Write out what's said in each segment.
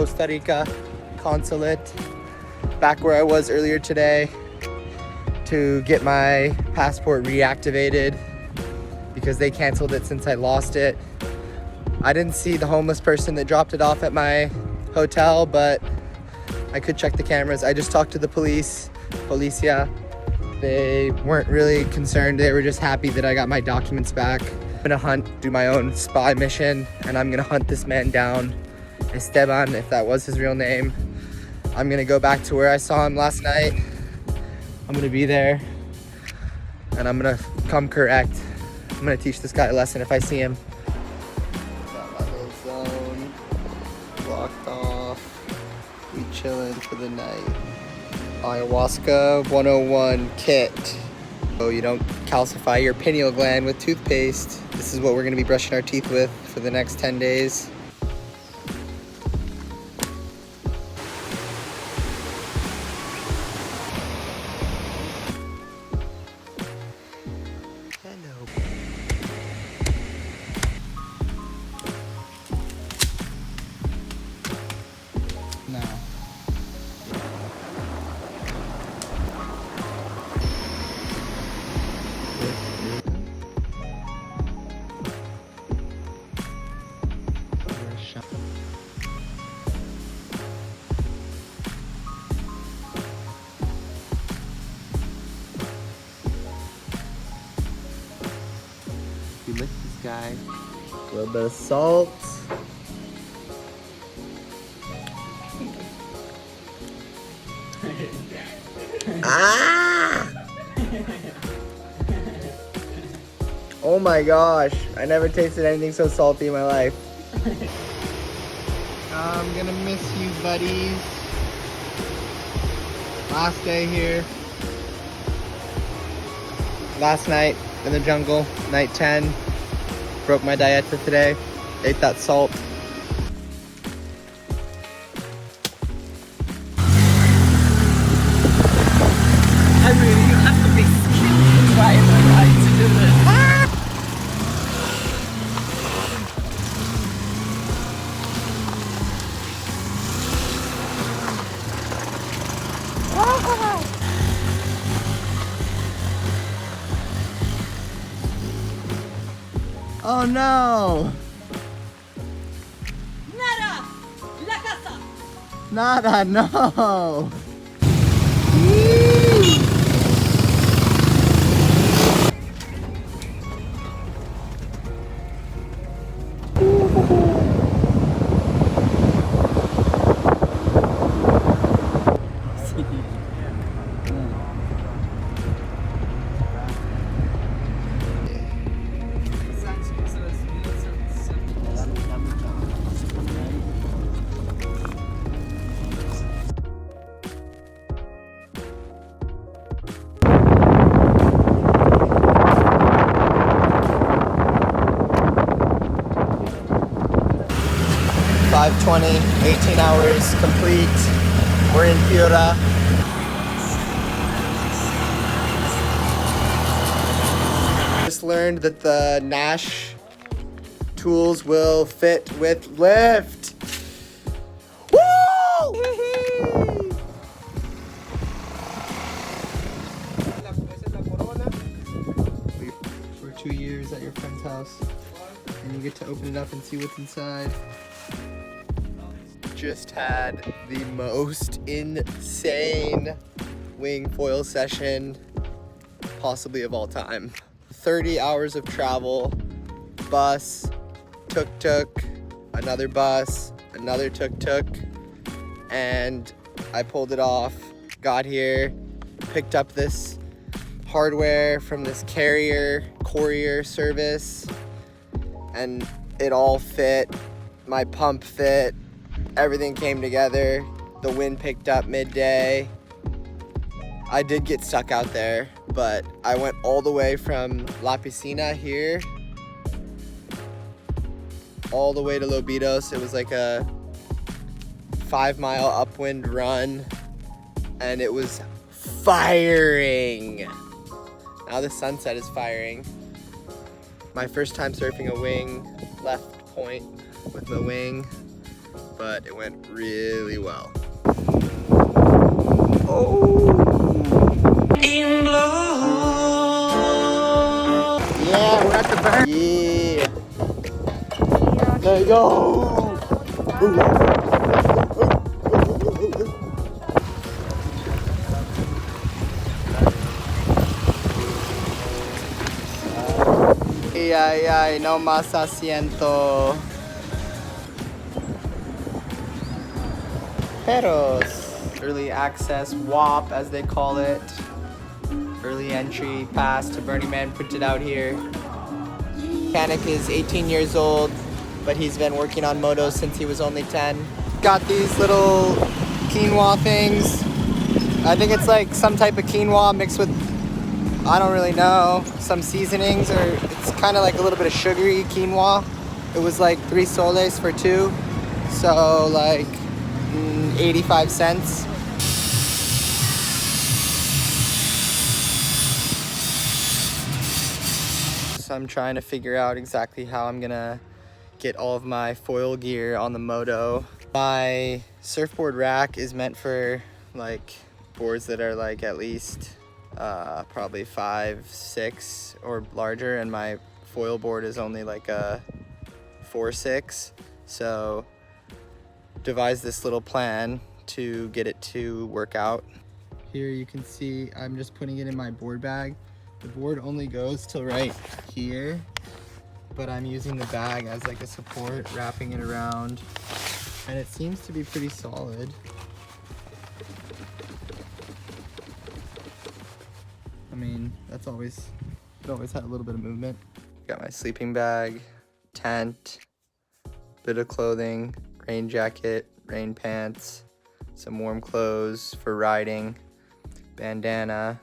Costa Rica consulate, back where I was earlier today, to get my passport reactivated because they canceled it since I lost it. I didn't see the homeless person that dropped it off at my hotel, but I could check the cameras. I just talked to the policia. They weren't really concerned. They were just happy that I got my documents back. I'm gonna do my own spy mission, and I'm gonna hunt this man down, Esteban, if that was his real name. I'm gonna go back to where I saw him last night. I'm gonna be there, and I'm gonna come correct. I'm gonna teach this guy a lesson if I see him. Got my little zone blocked off. We chilling for the night. Ayahuasca 101 kit. So you don't calcify your pineal gland with toothpaste. This is what we're gonna be brushing our teeth with for the next 10 days. You lick this guy. A little bit of salt. Ah! Oh my gosh, I never tasted anything so salty in my life. I'm gonna miss you, buddies. Last day here. Last night in the jungle, night 10. Broke my diet for today. Ate that salt. I mean, you have to be skinny right to do this. Oh no! Nada! La casa! Nada, no! .520, 18 hours complete. We're in Piura. Just learned that the Nash tools will fit with lift. Woo! For 2 years at your friend's house, and you get to open it up and see what's inside. Just had the most insane wing foil session possibly of all time. 30 hours of travel, bus, tuk-tuk, another bus, another tuk-tuk, and I pulled it off, got here, picked up this hardware from this courier service, and it all fit. My pump fit. Everything came together. The wind picked up midday. I did get stuck out there, but I went all the way from La Piscina here all the way to Lobitos. It was like a 5-mile upwind run, and it was firing. Now the sunset is firing. My first time surfing a wing, left point with the wing. but it went really well. Oh! In love. Yeah, we're at the burn. Yeah. Let's go. Ay, ay, no más asiento. Peros. Early access, WAP as they call it. Early entry pass to Burningman printed out here. Mechanic is 18 years old, but he's been working on motos since he was only 10. Got these little quinoa things. I think it's like some type of quinoa mixed with, I don't really know, some seasonings, or it's kind of like a little bit of sugary quinoa. It was like 3 soles for 2, so like 85 cents. So I'm trying to figure out exactly how I'm gonna get all of my foil gear on the moto. My surfboard rack is meant for like boards that are like at least probably 5, 6 or larger, and my foil board is only like a 4, 6. So devised this little plan to get it to work out. Here you can see I'm just putting it in my board bag. The board only goes till right here, but I'm using the bag as like a support, wrapping it around, and it seems to be pretty solid. I mean, it always had a little bit of movement. Got my sleeping bag, tent, bit of clothing, rain jacket, rain pants, some warm clothes for riding, bandana,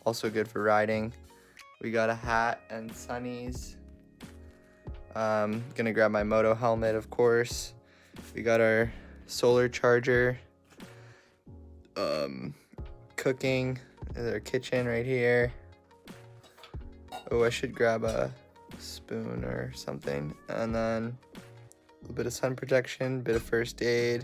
also good for riding. We got a hat and Sunnies. Gonna grab my moto helmet, of course. We got our solar charger. Cooking, there's our kitchen right here. Oh, I should grab a spoon or something. And then a little bit of sun protection, bit of first aid.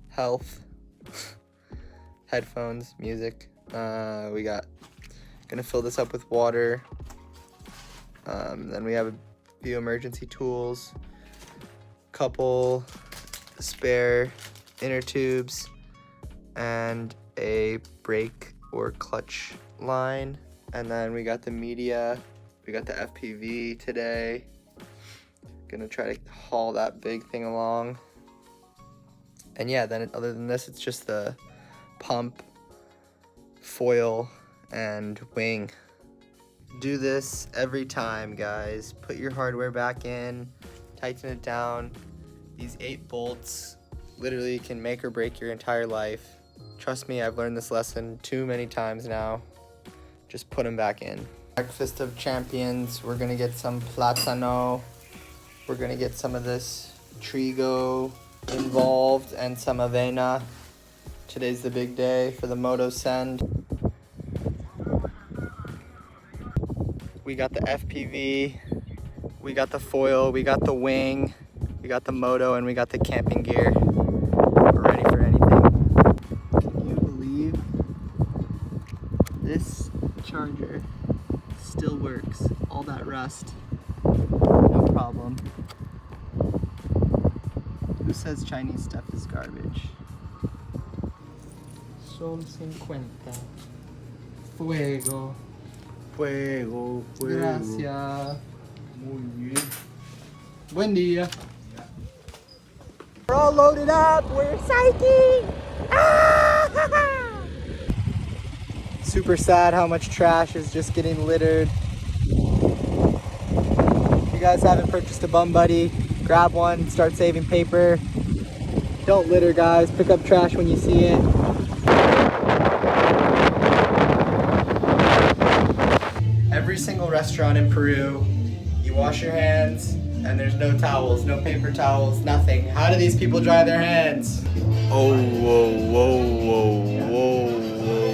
Health. Headphones, music. We got, gonna fill this up with water. Then we have a few emergency tools, couple spare inner tubes, and a brake or clutch line. And then we got the media. We got the FPV today. Gonna try to haul that big thing along. And yeah, then other than this, it's just the pump, foil, and wing. Do this every time, guys. Put your hardware back in, tighten it down. These 8 bolts literally can make or break your entire life. Trust me, I've learned this lesson too many times now. Just put them back in. Breakfast of champions. We're gonna get some platano. We're gonna get some of this trigo involved and some avena. Today's the big day for the moto send. We got the FPV, we got the foil, we got the wing, we got the moto, and we got the camping gear. We're ready for anything. Can you believe this charger still works? All that rust, no problem. Who says Chinese stuff is garbage? Son 50. Fuego. Fuego, fuego. Gracias. Muy bien. Buen día. We're all loaded up. We're psyching. Ah! Super sad how much trash is just getting littered. If you guys haven't purchased a bum buddy, grab one, start saving paper. Don't litter, guys. Pick up trash when you see it. Every single restaurant in Peru, you wash your hands and there's no towels, no paper towels, nothing. How do these people dry their hands? Oh, whoa, whoa, whoa, whoa, whoa,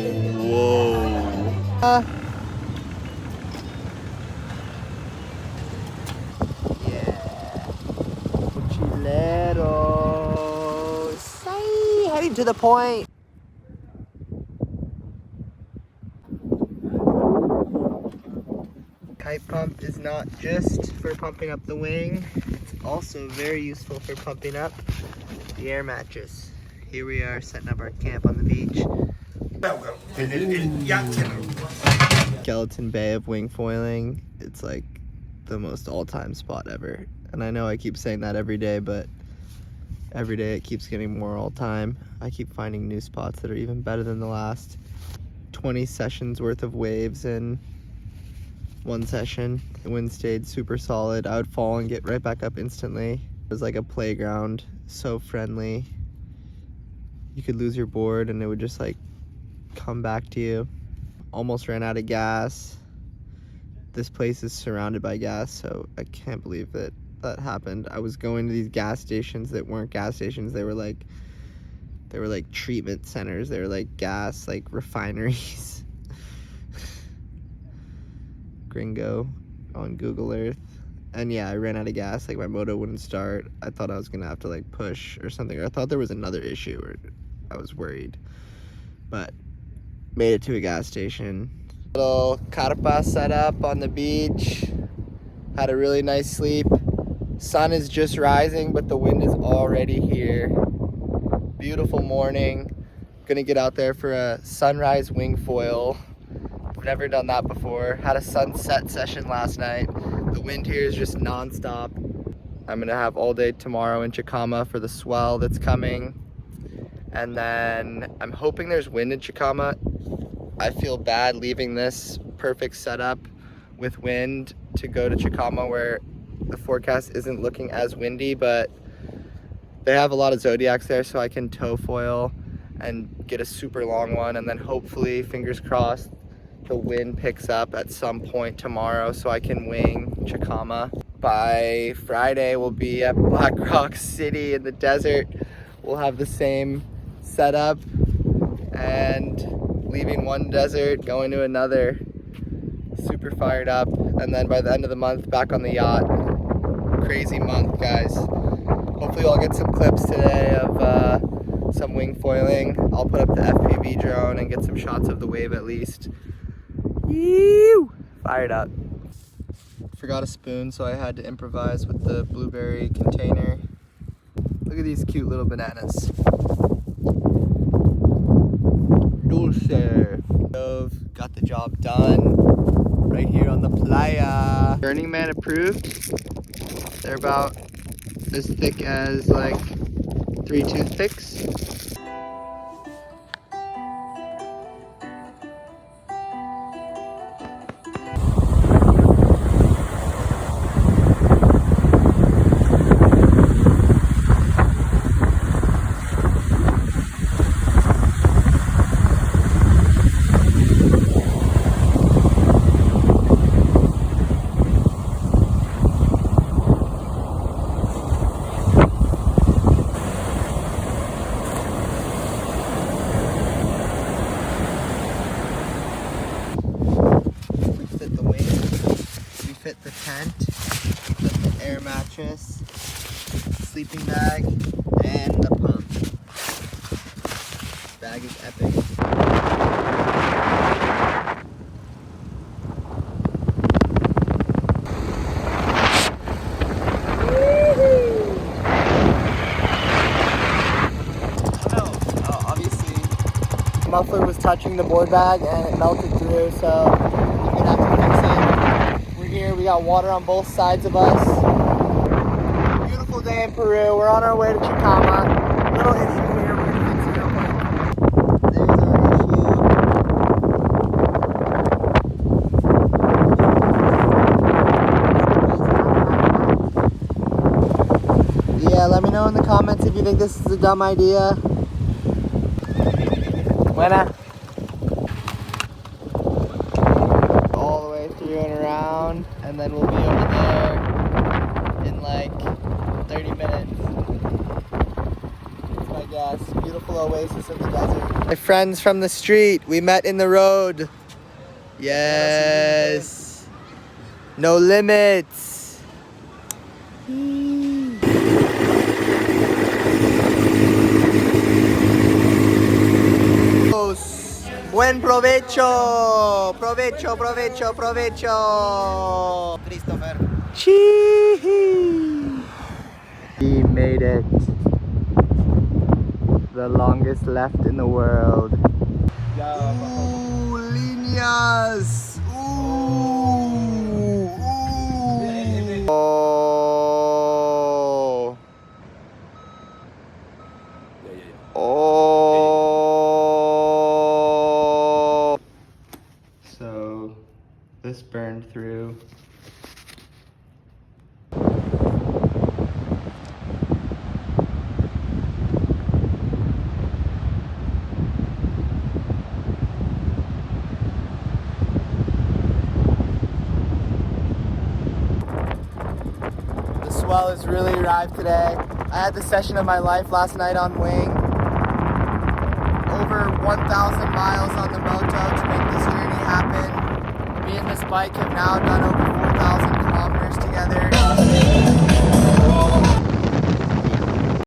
whoa. Yeah. to the point. Kite pump is not just for pumping up the wing, it's also very useful for pumping up the air mattress. Here we are setting up our camp on the beach. Skeleton Bay of wing foiling. It's like the most all-time spot ever. And I know I keep saying that every day, but every day it keeps getting more all-time. I keep finding new spots that are even better than the last 20 sessions worth of waves in one session. The wind stayed super solid. I would fall and get right back up instantly. It was like a playground, so friendly. You could lose your board and it would just like come back to you. Almost ran out of gas. This place is surrounded by gas, so I can't believe that that happened. I was going to these gas stations that weren't gas stations. They were like treatment centers. They were like gas, like refineries. Gringo on Google Earth. And yeah, I ran out of gas. Like my moto wouldn't start. I thought I was gonna have to like push or something. Or I thought there was another issue, or I was worried. But made it to a gas station. Little carpa set up on the beach. Had a really nice sleep. Sun is just rising, but the wind is already here. Beautiful morning. Gonna get out there for a sunrise wing foil. I've never done that before. Had a sunset session last night. The wind here is just non-stop. I'm gonna have all day tomorrow in Chicama for the swell that's coming. And then I'm hoping there's wind in Chicama. I feel bad leaving this perfect setup with wind to go to Chicama where the forecast isn't looking as windy, but they have a lot of zodiacs there, so I can tow foil and get a super long one, and then hopefully, fingers crossed, the wind picks up at some point tomorrow so I can wing Chicama. By Friday, we'll be at Black Rock City in the desert. We'll have the same setup and leaving one desert, going to another. Super fired up. And then by the end of the month, back on the yacht. Crazy month, guys. Hopefully I'll get some clips today of some wing foiling. I'll put up the FPV drone and get some shots of the wave at least. Ew! Fired up. Forgot a spoon, so I had to improvise with the blueberry container. Look at these cute little bananas. Dulce. Got the job done right here on the playa. Burningman approved. They're about as thick as like 3 toothpicks. Fit the tent, fit the air mattress, sleeping bag, and the pump. This bag is epic. Obviously, muffler was touching the board bag and it melted through, so I'm gonna have to fix it. Here we got water on both sides of us. Beautiful day in Peru. We're on our way to Chicama. Little issue here. We're gonna fix it real quick. There's our issue. Yeah, let me know in the comments if you think this is a dumb idea. Buena. And around, and then we'll be over there in like 30 minutes. That's my guess. Beautiful oasis in the desert. My friends from the street, we met in the road. Yes. No limits. Buen provecho! Provecho, provecho, provecho! Christopher. Chee! We made it. The longest left in the world. Ooh, líneas! Ooh! Oh! Oh! So, this burned through. The swell has really arrived today. I had the session of my life last night on wing. Over 1,000 miles on the moto to make this journey happen. Me and this bike have now done over